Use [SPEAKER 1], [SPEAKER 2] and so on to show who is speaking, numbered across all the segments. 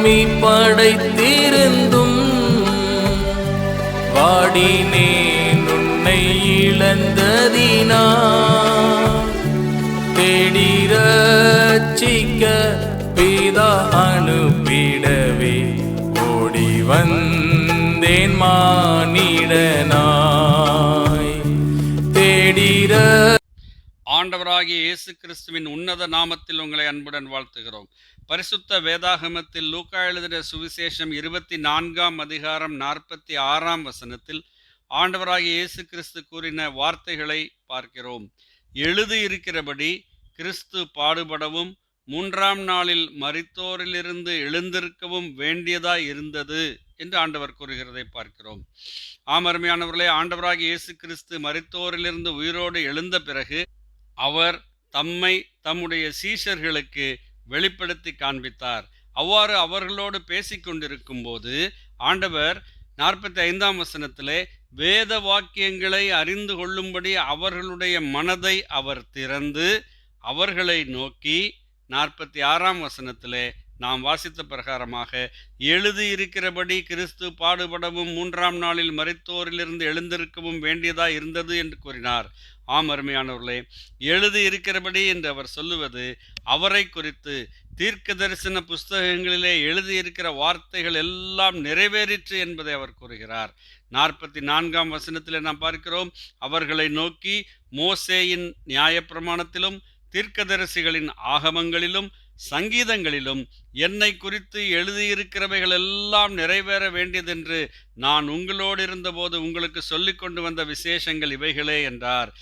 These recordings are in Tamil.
[SPEAKER 1] பூமி படைத்திருந்தும் வாடினேன் உன்னை இழந்ததினா தேடி ரட்சிக்க பிதா அனுப்பிடவே ஓடி வந்தேன் மானிடனாய் தேடி.
[SPEAKER 2] ஆண்டவராகிய இயேசு கிறிஸ்துவின் உன்னத நாமத்தில் உங்களை அன்புடன் வாழ்த்துகிறோம். பரிசுத்த வேதாகமத்தில் லூக்கா எழுதின சுவிசேஷம் 24ஆம் அதிகாரம் 46ஆம் வசனத்தில் ஆண்டவராகிய இயேசு கிறிஸ்து கூறின வார்த்தைகளை பார்க்கிறோம். எழுதியிருக்கிறபடி கிறிஸ்து பாடுபடவும் 3ஆம் நாளில் மரித்தோரிலிருந்து எழுந்திருக்கவும் வேண்டியதாய் இருந்தது என்று ஆண்டவர் கூறுகிறதை பார்க்கிறோம். அருமையானவர்களே, ஆண்டவராகிய இயேசு கிறிஸ்து மரித்தோரிலிருந்து உயிரோடு எழுந்த பிறகு அவர் தம்மை தம்முடைய சீஷர்களுக்கு வெளிப்படுத்தி காண்பித்தார். அவ்வாறு அவர்களோடு பேசிக்கொண்டிருக்கும் போது ஆண்டவர் 45ஆம் வசனத்திலே வேத வாக்கியங்களை அறிந்து கொள்ளும்படி அவர்களுடைய மனதை அவர் திறந்து அவர்களை நோக்கி 46ஆம் வசனத்திலே நாம் வாசித்த பிரகாரமாக எழுதியிருக்கிறபடி கிறிஸ்து பாடுபடவும் 3ஆம் நாளில் மரித்தோரிலிருந்து எழுந்திருக்கவும் வேண்டியதாய் இருந்தது என்று கூறினார். அருமையானவர்களே, எழுதியிருக்கிறபடி என்று அவர் சொல்லுவது அவரை குறித்து தீர்க்க தரிசன புஸ்தகங்களிலே எழுதியிருக்கிற வார்த்தைகள் எல்லாம் நிறைவேறிற்று என்பதை அவர் கூறுகிறார். 44ஆம் வசனத்திலே நாம் பார்க்கிறோம், அவர்களை நோக்கி மோசேயின் நியாயப்பிரமாணத்திலும் தீர்க்கதரிசிகளின் ஆகமங்களிலும் சங்கீதங்களிலும் என்னை குறித்து எழுதியிருக்கிறவைகள் எல்லாம் நிறைவேற வேண்டியதென்று நான் உங்களோடு இருந்தபோது உங்களுக்கு சொல்லிக் கொண்டு வந்த விசேஷங்கள் இவைகளே என்றார்.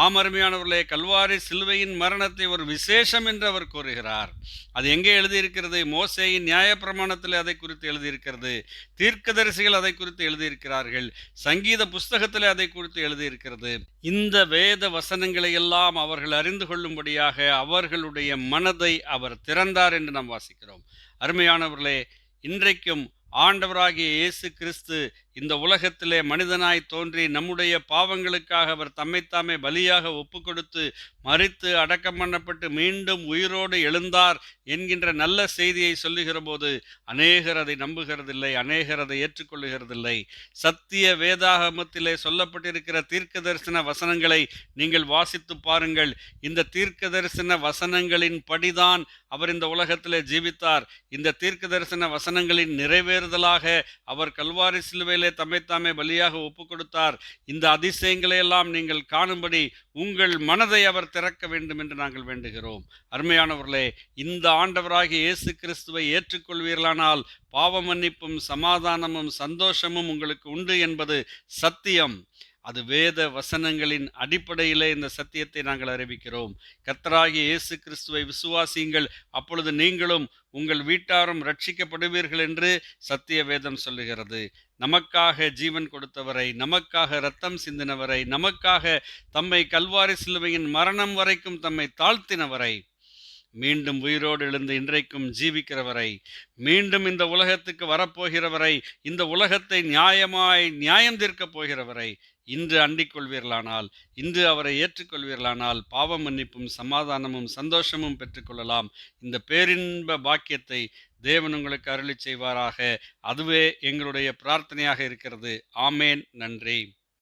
[SPEAKER 2] அருமையானவர்களே, கல்வாரி சிலுவையின் மரணத்தை ஒரு விசேஷம் என்று அவர் கூறுகிறார். அது எங்கே எழுதியிருக்கிறது? மோசேயின் நியாயப்பிரமாணத்தில் அதை குறித்து எழுதியிருக்கிறது. தீர்க்கதரிசிகள் அதை குறித்து எழுதியிருக்கிறார்கள். சங்கீத புஸ்தகத்தில் அதை குறித்து எழுதியிருக்கிறது. இந்த வேத வசனங்களை எல்லாம் அவர்கள் அறிந்து கொள்ளும்படியாக அவர்களுடைய மனதை அவர் திறந்தார் என்று நாம் வாசிக்கிறோம். அருமையானவர்களே, இன்றைக்கும் ஆண்டவராகிய இயேசு கிறிஸ்து இந்த உலகத்திலே மனிதனாய் தோன்றி நம்முடைய பாவங்களுக்காக அவர் தம்மைத்தாமே பலியாக ஒப்பு கொடுத்து மரித்து அடக்கம் பண்ணப்பட்டு மீண்டும் உயிரோடு எழுந்தார் என்கின்ற நல்ல செய்தியை சொல்லுகிற போது அநேகர் அதை நம்புகிறதில்லை, அநேகர் அதை ஏற்றுக்கொள்ளுகிறதில்லை. சத்திய வேதாகமத்திலே சொல்லப்பட்டிருக்கிற தீர்க்க தரிசன வசனங்களை நீங்கள் வாசித்து பாருங்கள். இந்த தீர்க்க தரிசன வசனங்களின் படிதான் அவர் இந்த உலகத்திலே ஜீவித்தார். இந்த தீர்க்க தரிசன வசனங்களின் நிறைவேறுதலாக அவர் கல்வாரி சிலுவையிலே தம்மைத்தாமே பலியாக ஒப்பு கொடுத்தார். இந்த அதிசயங்களை எல்லாம் நீங்கள் காணும்படி உங்கள் மனதை அவர் திறக்க வேண்டும் என்று நாங்கள் வேண்டுகிறோம். அருமையானவர்களே, இந்த ஆண்டவராகிய இயேசு கிறிஸ்துவை ஏற்றுக்கொள்வீர்களானால் பாவ மன்னிப்பும் சமாதானமும் சந்தோஷமும் உங்களுக்கு உண்டு என்பது சத்தியம். அது வேத வசனங்களின் அடிப்படையிலே இந்த சத்தியத்தை நாங்கள் அறிவிக்கிறோம். கர்த்தராகிய இயேசு கிறிஸ்துவை விசுவாசியுங்கள், அப்பொழுது நீங்களும் உங்கள் வீட்டாரும் ரட்சிக்கப்படுவீர்கள் என்று சத்திய வேதம் சொல்லுகிறது. நமக்காக ஜீவன் கொடுத்தவரை, நமக்காக இரத்தம் சிந்தினவரை, நமக்காக தம்மை கல்வாரி சிலுவையின் மரணம் வரைக்கும் தம்மை தாழ்த்தினவரை, மீண்டும் உயிரோடு எழுந்து இன்றைக்கும் ஜீவிக்கிறவரை, மீண்டும் இந்த உலகத்துக்கு வரப்போகிறவரை, இந்த உலகத்தை நியாயம் தீர்க்கப் போகிறவரை இன்று அண்டிக் கொள்வீர்களானால், இன்று அவரை ஏற்றுக்கொள்வீர்களானால் பாவ மன்னிப்பும் சமாதானமும் சந்தோஷமும் பெற்றுக்கொள்ளலாம். இந்த பேரின்ப பாக்கியத்தை தேவன் உங்களுக்கு அருளி செய்வாராக. அதுவே எங்களுடைய பிரார்த்தனையாக இருக்கிறது. ஆமேன். நன்றி.